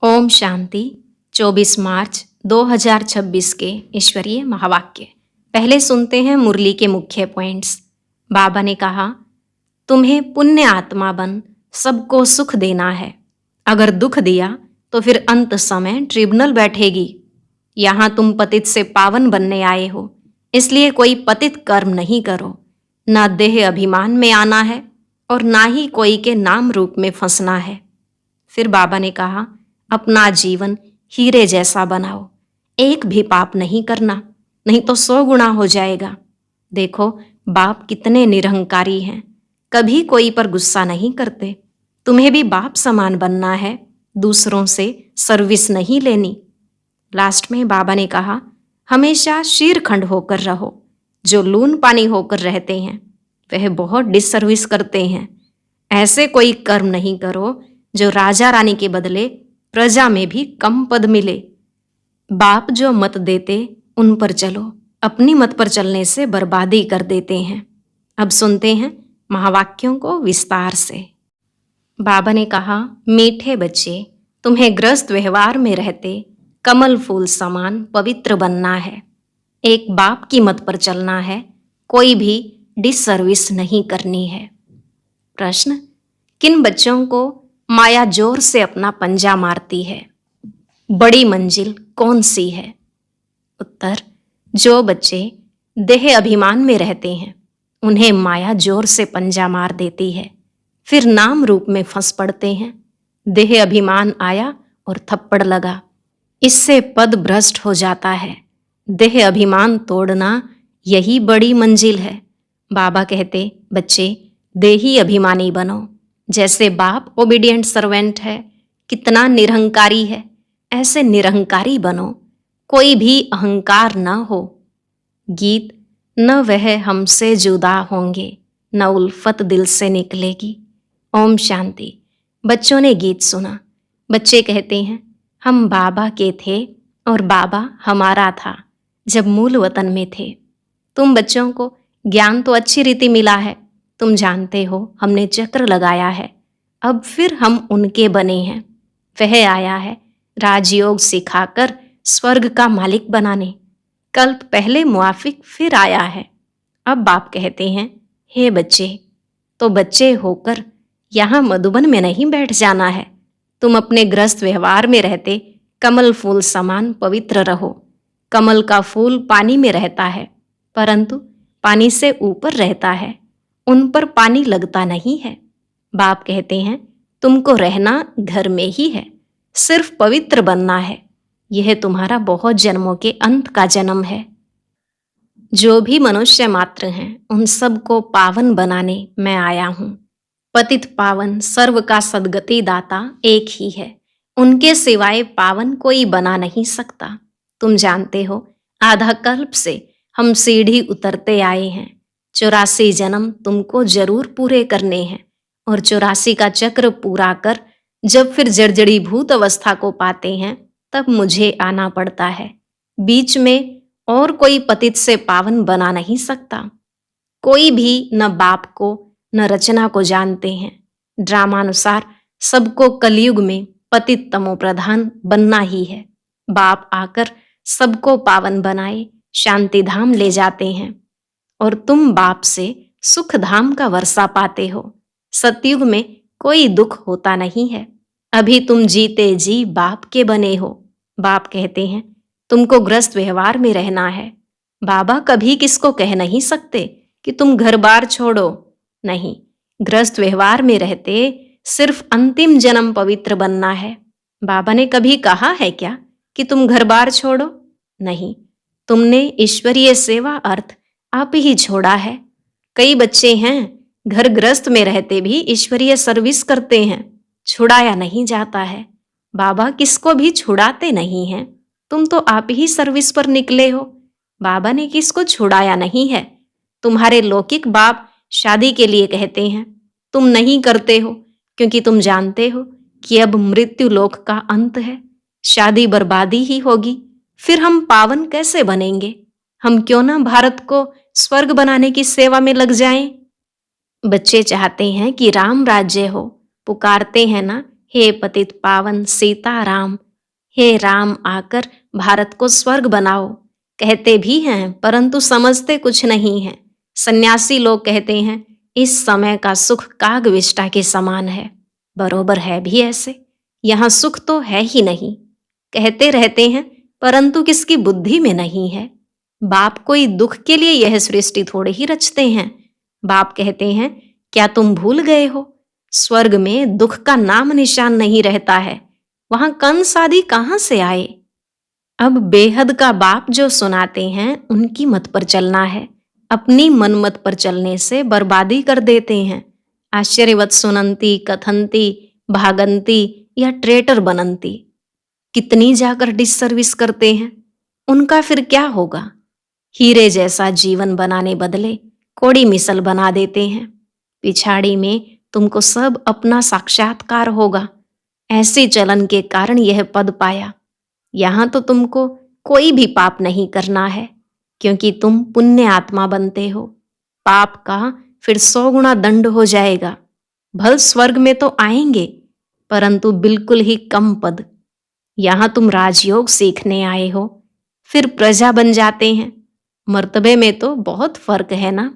ओम शांति। 24 मार्च 2026 के ईश्वरीय महावाक्य। पहले सुनते हैं मुरली के मुख्य पॉइंट्स। बाबा ने कहा, तुम्हें पुण्य आत्मा बन सबको सुख देना है। अगर दुख दिया तो फिर अंत समय ट्रिब्यूनल बैठेगी। यहाँ तुम पतित से पावन बनने आए हो, इसलिए कोई पतित कर्म नहीं करो। ना देह अभिमान में आना है और ना ही कोई के नाम रूप में फंसना है। फिर बाबा ने कहा, अपना जीवन हीरे जैसा बनाओ, एक भी पाप नहीं करना, नहीं तो 100 गुना हो जाएगा। देखो बाप कितने निरहंकारी हैं, कभी कोई पर गुस्सा नहीं करते। तुम्हें भी बाप समान बनना है, दूसरों से सर्विस नहीं लेनी। लास्ट में बाबा ने कहा, हमेशा शीरखंड होकर रहो। जो लून पानी होकर रहते हैं वह बहुत डिसर्विस करते हैं। ऐसे कोई कर्म नहीं करो जो राजा रानी के बदले प्रजा में भी कम पद मिले। बाप जो मत देते उन पर चलो, अपनी मत पर चलने से बर्बादी कर देते हैं। अब सुनते हैं महावाक्यों को विस्तार से। बाबा ने कहा, मीठे बच्चे, तुम्हें ग्रस्त व्यवहार में रहते कमल फूल समान पवित्र बनना है। एक बाप की मत पर चलना है, कोई भी डिसर्विस नहीं करनी है। प्रश्न, किन बच्चों को माया जोर से अपना पंजा मारती है? बड़ी मंजिल कौन सी है? उत्तर, जो बच्चे देह अभिमान में रहते हैं उन्हें माया जोर से पंजा मार देती है, फिर नाम रूप में फंस पड़ते हैं। देह अभिमान आया और थप्पड़ लगा, इससे पद भ्रष्ट हो जाता है। देह अभिमान तोड़ना यही बड़ी मंजिल है। बाबा कहते, बच्चे देही अभिमानी बनो। जैसे बाप ओबीडिएंट सर्वेंट है, कितना निरहंकारी है, ऐसे निरहंकारी बनो। कोई भी अहंकार न हो। गीत, न वह हमसे जुदा होंगे, न उल्फत दिल से निकलेगी। ओम शांति। बच्चों ने गीत सुना। बच्चे कहते हैं, हम बाबा के थे और बाबा हमारा था जब मूल वतन में थे। तुम बच्चों को ज्ञान तो अच्छी रीति मिला है, तुम जानते हो हमने चक्र लगाया है, अब फिर हम उनके बने हैं। वह आया है राजयोग सिखाकर स्वर्ग का मालिक बनाने। कल्प पहले मुआफिक फिर आया है। अब बाप कहते हैं, हे बच्चे, तो बच्चे होकर यहाँ मधुबन में नहीं बैठ जाना है। तुम अपने ग्रस्त व्यवहार में रहते कमल फूल समान पवित्र रहो। कमल का फूल पानी में रहता है, परंतु पानी से ऊपर रहता है, उन पर पानी लगता नहीं है। बाप कहते हैं, तुमको रहना घर में ही है, सिर्फ पवित्र बनना है। यह तुम्हारा बहुत जन्मों के अंत का जन्म है। जो भी मनुष्य मात्र हैं उन सबको पावन बनाने मैं आया हूँ। पतित पावन सर्व का सद्गति दाता एक ही है, उनके सिवाय पावन कोई बना नहीं सकता। तुम जानते हो आधा कल्प से हम सीढ़ी उतरते आए हैं। 84 जन्म तुमको जरूर पूरे करने हैं और 84 का चक्र पूरा कर जब फिर जर्जड़ीभूत अवस्था को पाते हैं तब मुझे आना पड़ता है। बीच में और कोई पतित से पावन बना नहीं सकता। कोई भी न बाप को न रचना को जानते हैं। ड्रामानुसार सबको कलयुग में पतित तमो प्रधान बनना ही है। बाप आकर सबको पावन बनाए शांति धाम ले जाते हैं और तुम बाप से सुख धाम का वर्षा पाते हो। सतयुग में कोई दुख होता नहीं है। अभी तुम जीते जी बाप के बने हो। बाप कहते हैं, तुमको ग्रस्त व्यवहार में रहना है। बाबा कभी किसको कह नहीं सकते कि तुम घर बार छोड़ो। नहीं, ग्रस्त व्यवहार में रहते सिर्फ अंतिम जन्म पवित्र बनना है। बाबा ने कभी कहा है क्या कि तुम घर बार छोड़ो? नहीं, तुमने ईश्वरीय सेवा अर्थ आप ही छोड़ा है। कई बच्चे हैं घर ग्रस्त में रहते भी ईश्वरीय सर्विस करते हैं, छुड़ाया नहीं जाता है। बाबा किसको भी छुड़ाते नहीं हैं। तुम तो आप ही सर्विस पर निकले हो। बाबा ने किसको छुड़ाया नहीं है। तुम्हारे लौकिक बाप शादी के लिए कहते हैं, तुम नहीं करते हो क्योंकि तुम जानते हो कि अब मृत्यु लोक का अंत है, शादी बर्बादी ही होगी। फिर हम पावन कैसे बनेंगे? हम क्यों ना भारत को स्वर्ग बनाने की सेवा में लग जाएं? बच्चे चाहते हैं कि राम राज्य हो, पुकारते हैं ना, हे पतित पावन सीताराम, हे राम आकर भारत को स्वर्ग बनाओ। कहते भी हैं परंतु समझते कुछ नहीं है। सन्यासी लोग कहते हैं इस समय का सुख कागविष्टा के समान है। बरोबर है भी ऐसे। यहाँ सुख तो है ही नहीं। कहते रहते हैं परंतु किसकी बुद्धि में नहीं है। बाप कोई दुख के लिए यह सृष्टि थोड़े ही रचते हैं। बाप कहते हैं क्या तुम भूल गए हो, स्वर्ग में दुख का नाम निशान नहीं रहता है। वहां कंस आदि कहां से आए। अब बेहद का बाप जो सुनाते हैं उनकी मत पर चलना है। अपनी मनमत पर चलने से बर्बादी कर देते हैं। आश्चर्यवत सुनंती कथंती भागंती या ट्रेटर बनंती, कितनी जाकर डिससर्विस करते हैं। उनका फिर क्या होगा। हीरे जैसा जीवन बनाने बदले कोड़ी मिसल बना देते हैं। पिछाड़ी में तुमको सब अपना साक्षात्कार होगा। ऐसे चलन के कारण यह पद पाया। यहां तो तुमको कोई भी पाप नहीं करना है, क्योंकि तुम पुण्य आत्मा बनते हो। पाप का फिर 100 गुना दंड हो जाएगा। भल स्वर्ग में तो आएंगे, परंतु बिल्कुल ही कम पद। यहां तुम राजयोग सीखने आए हो, फिर प्रजा बन जाते हैं। मर्तबे में तो बहुत फर्क है ना।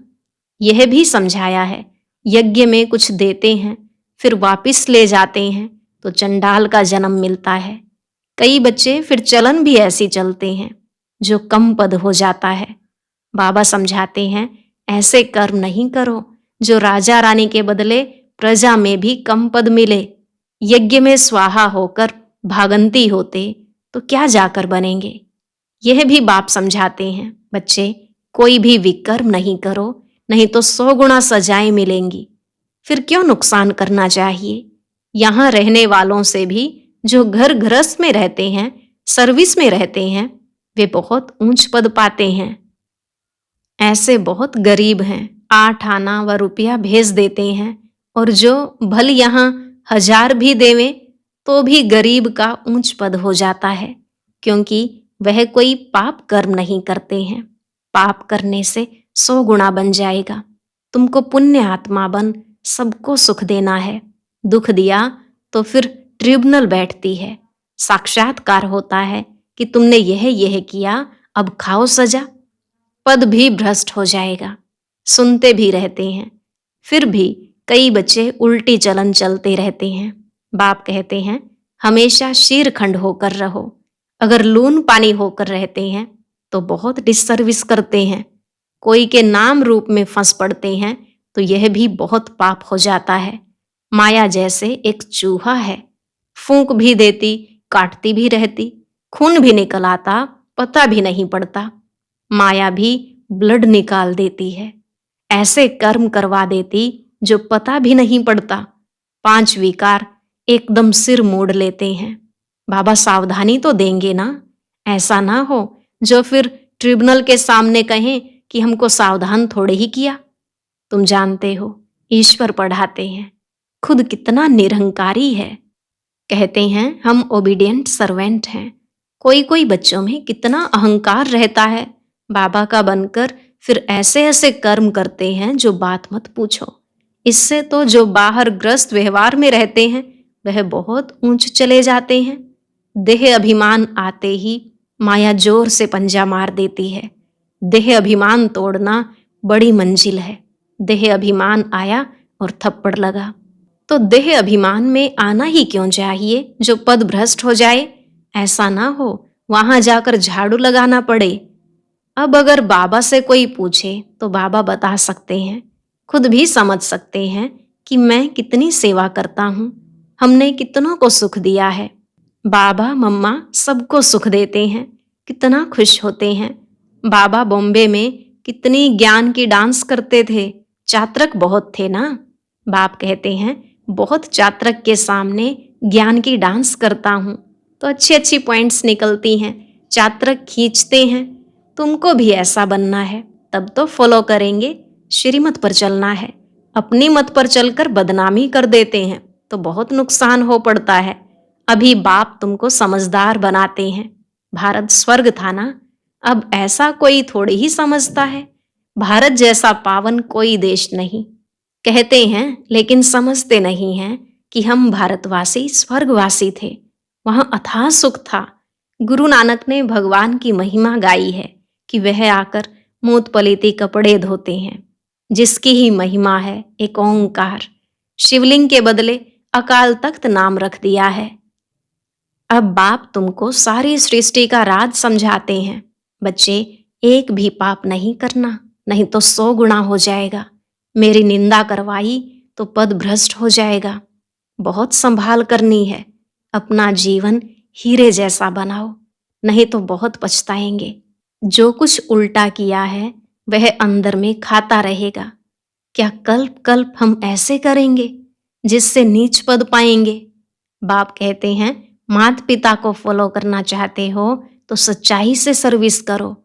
यह भी समझाया है। यज्ञ में कुछ देते हैं, फिर वापिस ले जाते हैं, तो चंडाल का जन्म मिलता है। कई बच्चे फिर चलन भी ऐसी चलते हैं, जो कम पद हो जाता है। बाबा समझाते हैं ऐसे कर्म नहीं करो जो राजा रानी के बदले प्रजा में भी कम पद मिले। यज्ञ में स्वाहा होकर भागंती होते तो क्या जाकर बनेंगे। यह भी बाप समझाते हैं बच्चे कोई भी विकर्म नहीं करो, नहीं तो 100 गुना सजाएं मिलेंगी। फिर क्यों नुकसान करना चाहिए। यहाँ रहने वालों से भी जो घर गृहस्थ में रहते हैं, सर्विस में रहते हैं, वे बहुत ऊंच पद पाते हैं। ऐसे बहुत गरीब हैं, 8 आना व रुपया भेज देते हैं, और जो भल यहाँ 1000 भी देवे तो भी गरीब का ऊंच पद हो जाता है, क्योंकि वह कोई पाप कर्म नहीं करते हैं। पाप करने से 100 गुना बन जाएगा। तुमको पुण्य आत्मा बन सबको सुख देना है। दुख दिया तो फिर ट्रिब्यूनल बैठती है, साक्षात्कार होता है कि तुमने यह किया, अब खाओ सजा। पद भी भ्रष्ट हो जाएगा। सुनते भी रहते हैं, फिर भी कई बच्चे उल्टी चलन चलते रहते हैं। बाप कहते हैं हमेशा शीरखंड होकर रहो। अगर लून पानी होकर रहते हैं तो बहुत डिससर्विस करते हैं। कोई के नाम रूप में फंस पड़ते हैं तो यह भी बहुत पाप हो जाता है। माया जैसे एक चूहा है, फूंक भी देती, काटती भी रहती, खून भी निकल आता, पता भी नहीं पड़ता। माया भी ब्लड निकाल देती है, ऐसे कर्म करवा देती जो पता भी नहीं पड़ता। 5 विकार एकदम सिर मोड़ लेते हैं। बाबा सावधानी तो देंगे ना, ऐसा ना हो जो फिर ट्रिब्यूनल के सामने कहें कि हमको सावधान थोड़े ही किया। तुम जानते हो ईश्वर पढ़ाते हैं, खुद कितना निरहंकारी है। कहते हैं हम ओबीडियंट सर्वेंट हैं। कोई कोई बच्चों में कितना अहंकार रहता है। बाबा का बनकर फिर ऐसे ऐसे कर्म करते हैं जो बात मत पूछो। इससे तो जो बाहर ग्रस्त व्यवहार में रहते हैं वह बहुत ऊंच चले जाते हैं। देह अभिमान आते ही माया जोर से पंजा मार देती है। देह अभिमान तोड़ना बड़ी मंजिल है। देह अभिमान आया और थप्पड़ लगा, तो देह अभिमान में आना ही क्यों चाहिए जो पद भ्रष्ट हो जाए। ऐसा ना हो वहां जाकर झाड़ू लगाना पड़े। अब अगर बाबा से कोई पूछे तो बाबा बता सकते हैं, खुद भी समझ सकते हैं कि मैं कितनी सेवा करता हूँ, हमने कितनों को सुख दिया है। बाबा मम्मा सबको सुख देते हैं, कितना खुश होते हैं। बाबा बॉम्बे में कितनी ज्ञान की डांस करते थे, चात्रक बहुत थे ना। बाप कहते हैं बहुत चात्रक के सामने ज्ञान की डांस करता हूँ तो अच्छी अच्छी पॉइंट्स निकलती हैं, चात्रक खींचते हैं। तुमको भी ऐसा बनना है, तब तो फॉलो करेंगे। श्रीमत पर चलना है, अपनी मत पर चलकर बदनामी कर देते हैं तो बहुत नुकसान हो पड़ता है। अभी बाप तुमको समझदार बनाते हैं। भारत स्वर्ग था ना, अब ऐसा कोई थोड़ी ही समझता है। भारत जैसा पावन कोई देश नहीं। कहते हैं लेकिन समझते नहीं हैं कि हम भारतवासी स्वर्गवासी थे, वहां अथाह सुख था। गुरु नानक ने भगवान की महिमा गाई है कि वह आकर मूत पलीती कपड़े धोते हैं, जिसकी ही महिमा है एक ओंकार। शिवलिंग के बदले अकाल तख्त नाम रख दिया है। अब बाप तुमको सारी सृष्टि का राज समझाते हैं। बच्चे, एक भी पाप नहीं करना, नहीं तो 100 गुना हो जाएगा। मेरी निंदा करवाई तो पद भ्रष्ट हो जाएगा। बहुत संभाल करनी है। अपना जीवन हीरे जैसा बनाओ, नहीं तो बहुत पछताएंगे। जो कुछ उल्टा किया है वह अंदर में खाता रहेगा। क्या कल्प कल्प हम ऐसे करेंगे जिससे नीच पद पाएंगे? बाप कहते हैं, माता पिता को फॉलो करना चाहते हो तो सच्चाई से सर्विस करो।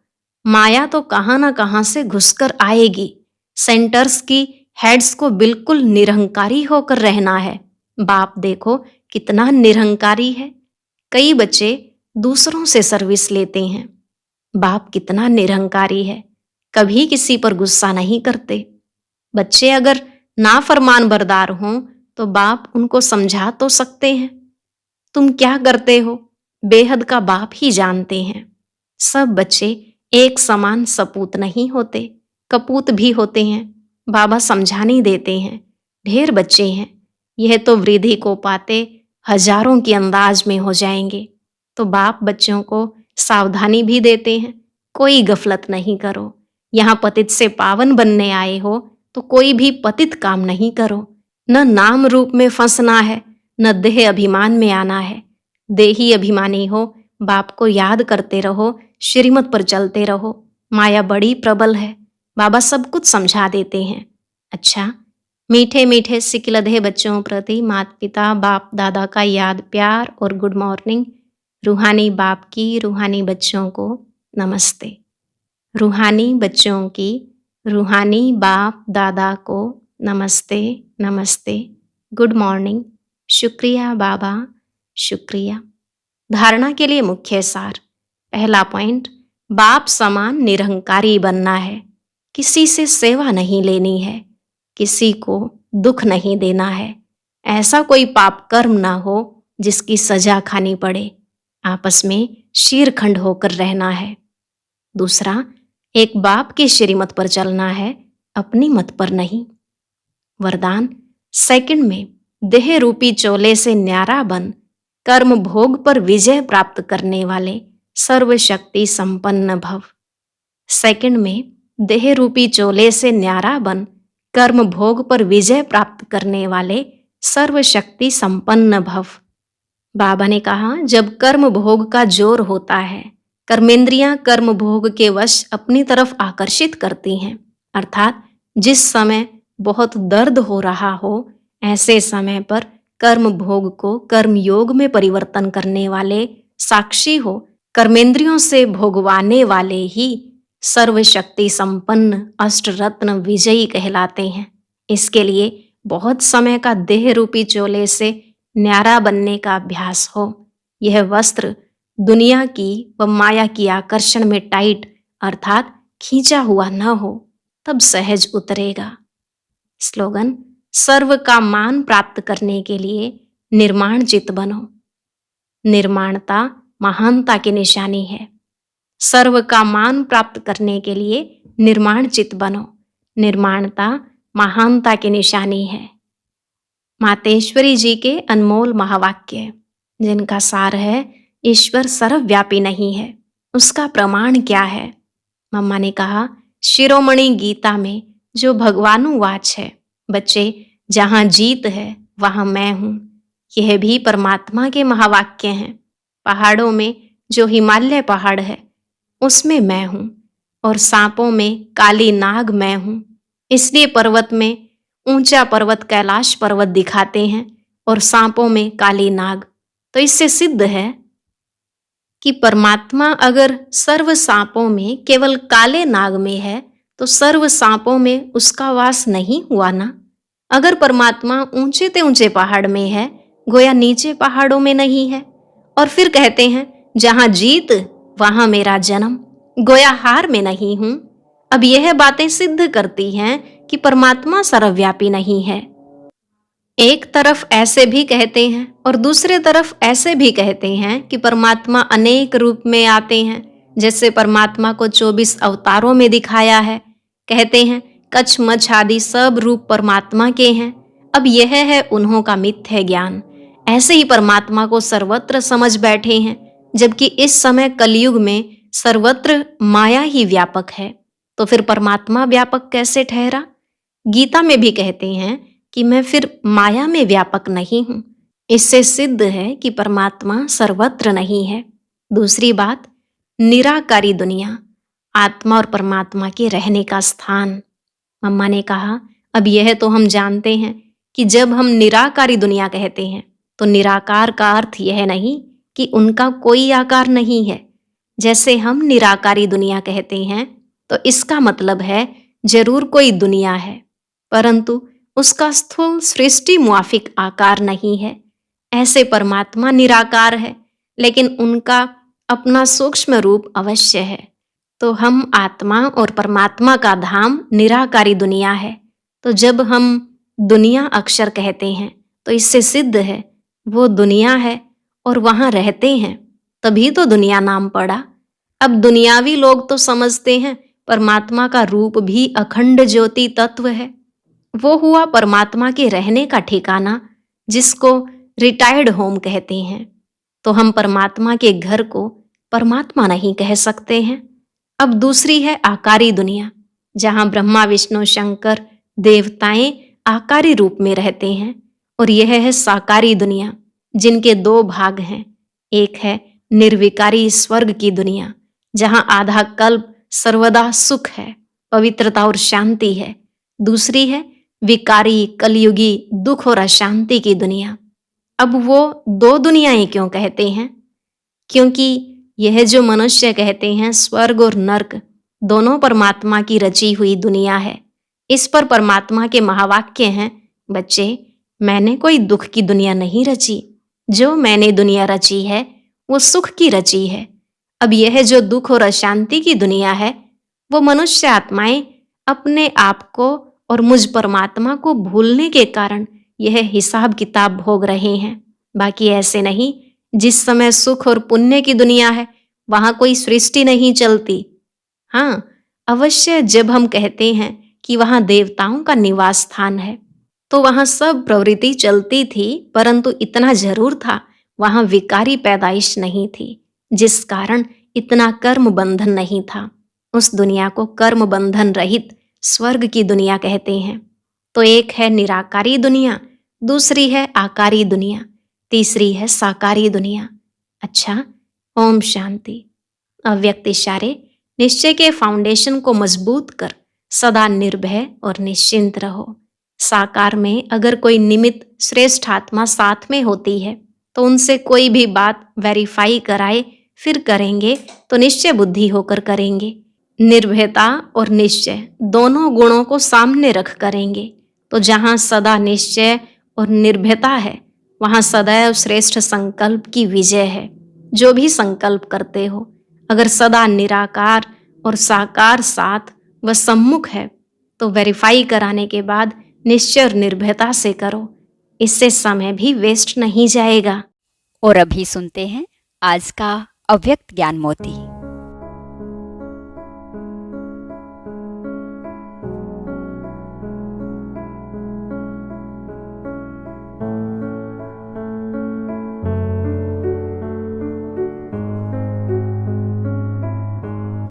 माया तो कहां ना कहां से घुसकर आएगी। सेंटर्स की हेड्स को बिल्कुल निरहंकारी होकर रहना है। बाप देखो कितना निरहंकारी है। कई बच्चे दूसरों से सर्विस लेते हैं। बाप कितना निरहंकारी है, कभी किसी पर गुस्सा नहीं करते। बच्चे अगर नाफरमान बरदार हों तो बाप उनको समझा तो सकते हैं। तुम क्या करते हो बेहद का बाप ही जानते हैं। सब बच्चे एक समान सपूत नहीं होते, कपूत भी होते हैं। बाबा समझाने देते हैं। ढेर बच्चे हैं, यह तो वृद्धि को पाते हजारों के अंदाज में हो जाएंगे। तो बाप बच्चों को सावधानी भी देते हैं, कोई गफलत नहीं करो। यहाँ पतित से पावन बनने आए हो तो कोई भी पतित काम नहीं करो। न नाम रूप में फंसना है, न देह अभिमान में आना है। देही अभिमानी हो, बाप को याद करते रहो, श्रीमत पर चलते रहो। माया बड़ी प्रबल है, बाबा सब कुछ समझा देते हैं। अच्छा, मीठे मीठे सिकलधे बच्चों प्रति माता पिता बाप दादा का याद प्यार और गुड मॉर्निंग। रूहानी बाप की रूहानी बच्चों को नमस्ते। रूहानी बच्चों की रूहानी बाप दादा को नमस्ते नमस्ते, गुड मॉर्निंग। शुक्रिया बाबा, शुक्रिया। धारणा के लिए मुख्य सार। पहला पॉइंट, बाप समान निरहंकारी बनना है। किसी से सेवा नहीं लेनी है, किसी को दुख नहीं देना है। ऐसा कोई पाप कर्म ना हो जिसकी सजा खानी पड़े। आपस में शीरखंड होकर रहना है। दूसरा, एक बाप की श्रीमत पर चलना है, अपनी मत पर नहीं। वरदान, सेकंड में देह रूपी चोले से न्यारा बन कर्म भोग पर विजय प्राप्त करने वाले सर्वशक्ति संपन्न भव। सेकंड में देह रूपी चोले से न्यारा बन कर्म भोग पर विजय प्राप्त करने वाले सर्वशक्ति संपन्न भव। बाबा ने कहा, जब कर्म भोग का जोर होता है, कर्मेंद्रियां कर्म भोग के वश अपनी तरफ आकर्षित करती हैं। अर्थात जिस समय बहुत दर्द हो रहा हो, ऐसे समय पर कर्म भोग को कर्म योग में परिवर्तन करने वाले साक्षी हो, कर्मेंद्रियों से भोगवाने वाले ही सर्वशक्ति संपन्न अष्टरत्न विजयी कहलाते हैं। इसके लिए बहुत समय का देह रूपी चोले से न्यारा बनने का अभ्यास हो। यह वस्त्र दुनिया की व माया की आकर्षण में टाइट अर्थात खींचा हुआ न हो, तब सहज उतरेगा। स्लोगन, सर्व का मान प्राप्त करने के लिए निर्माण चित्त बनो। निर्माणता महानता की निशानी है। सर्व का मान प्राप्त करने के लिए निर्माण चित्त बनो। निर्माणता महानता की निशानी है। मातेश्वरी जी के अनमोल महावाक्य, जिनका सार है, ईश्वर सर्वव्यापी नहीं है, उसका प्रमाण क्या है? मम्मा ने कहा, शिरोमणि गीता में जो भगवानुवाच है, बच्चे जहां जीत है वहां मैं हूं। यह भी परमात्मा के महावाक्य हैं। पहाड़ों में जो हिमालय पहाड़ है उसमें मैं हूं, और सांपों में काली नाग मैं हूं। इसलिए पर्वत में ऊंचा पर्वत कैलाश पर्वत दिखाते हैं और सांपों में काली नाग। तो इससे सिद्ध है कि परमात्मा अगर सर्व सांपों में केवल काले नाग में है तो सर्व सांपों में उसका वास नहीं हुआ ना। अगर परमात्मा ऊंचे ते ऊंचे पहाड़ में है, गोया नीचे पहाड़ों में नहीं है। और फिर कहते हैं, जहां जीत वहां मेरा जन्म, गोया हार में नहीं हूं। अब यह बातें सिद्ध करती हैं कि परमात्मा सर्वव्यापी नहीं है। एक तरफ ऐसे भी कहते हैं और दूसरे तरफ ऐसे भी कहते हैं कि परमात्मा अनेक रूप में आते हैं, जैसे परमात्मा को 24 अवतारों में दिखाया है। कहते हैं कछ मछ आदि सब रूप परमात्मा के हैं। अब यह है उन्हों का मिथ्य ज्ञान। ऐसे ही परमात्मा को सर्वत्र समझ बैठे हैं, जबकि इस समय कलयुग में सर्वत्र माया ही व्यापक है। तो फिर परमात्मा व्यापक कैसे ठहरा? गीता में भी कहते हैं कि मैं फिर माया में व्यापक नहीं हूं। इससे सिद्ध है कि परमात्मा सर्वत्र नहीं है। दूसरी बात, निराकारी दुनिया, आत्मा और परमात्मा के रहने का स्थान। मम्मा ने कहा, अब यह तो हम जानते हैं कि जब हम निराकारी दुनिया कहते हैं तो निराकार का अर्थ यह नहीं कि उनका कोई आकार नहीं है। जैसे हम निराकारी दुनिया कहते हैं तो इसका मतलब है जरूर कोई दुनिया है, परंतु उसका स्थूल सृष्टि मुआफिक आकार नहीं है। ऐसे परमात्मा निराकार है, लेकिन उनका अपना सूक्ष्म रूप अवश्य है। तो हम आत्मा और परमात्मा का धाम निराकारी दुनिया है। तो जब हम दुनिया अक्षर कहते हैं तो इससे सिद्ध है वो दुनिया है और वहां रहते हैं, तभी तो दुनिया नाम पड़ा। अब दुनियावी लोग तो समझते हैं परमात्मा का रूप भी अखंड ज्योति तत्व है। वो हुआ परमात्मा के रहने का ठिकाना, जिसको रिटायर्ड होम कहते हैं। तो हम परमात्मा के घर को परमात्मा नहीं कह सकते हैं। अब दूसरी है आकारी दुनिया, जहां ब्रह्मा विष्णु शंकर देवताएं आकारी रूप में रहते हैं। और यह है साकारी दुनिया, जिनके दो भाग हैं। एक है निर्विकारी स्वर्ग की दुनिया, जहां आधा कल्प सर्वदा सुख है, पवित्रता और शांति है। दूसरी है विकारी कलयुगी दुख और अशांति की दुनिया। अब वो दो दुनियाएं क्यों कहते हैं? क्योंकि यह जो मनुष्य कहते हैं स्वर्ग और नर्क, दोनों परमात्मा की रची हुई दुनिया है। इस पर परमात्मा के महावाक्य हैं, बच्चे, मैंने कोई दुख की दुनिया नहीं रची। जो मैंने दुनिया रची है वो सुख की रची है। अब यह जो दुख और अशांति की दुनिया है, वो मनुष्य आत्माएं अपने आप को और मुझ परमात्मा को भूलने के कारण यह हिसाब किताब भोग रहे हैं। बाकी ऐसे नहीं। जिस समय सुख और पुण्य की दुनिया है वहां कोई सृष्टि नहीं चलती। हाँ, अवश्य जब हम कहते हैं कि वहां देवताओं का निवास स्थान है तो वहां सब प्रवृत्ति चलती थी, परंतु इतना जरूर था वहां विकारी पैदाइश नहीं थी, जिस कारण इतना कर्म बंधन नहीं था। उस दुनिया को कर्म बंधन रहित स्वर्ग की दुनिया कहते हैं। तो एक है निराकारी दुनिया, दूसरी है आकारी दुनिया, तीसरी है साकारी दुनिया। अच्छा, ओम शांति। अव्यक्त इशारे निश्चय के फाउंडेशन को मजबूत कर सदा निर्भय और निश्चिंत रहो। साकार में अगर कोई निमित्त श्रेष्ठ आत्मा साथ में होती है तो उनसे कोई भी बात वेरीफाई कराए फिर करेंगे तो निश्चय बुद्धि होकर करेंगे। निर्भयता और निश्चय दोनों गुणों को सामने रख करेंगे। तो जहां सदा निश्चय और निर्भयता है वहां सदैव श्रेष्ठ संकल्प की विजय है। जो भी संकल्प करते हो, अगर सदा निराकार और साकार साथ व सम्मुख है तो वेरीफाई कराने के बाद निश्चय और निर्भयता से करो। इससे समय भी वेस्ट नहीं जाएगा। और अभी सुनते हैं आज का अव्यक्त ज्ञान मोती।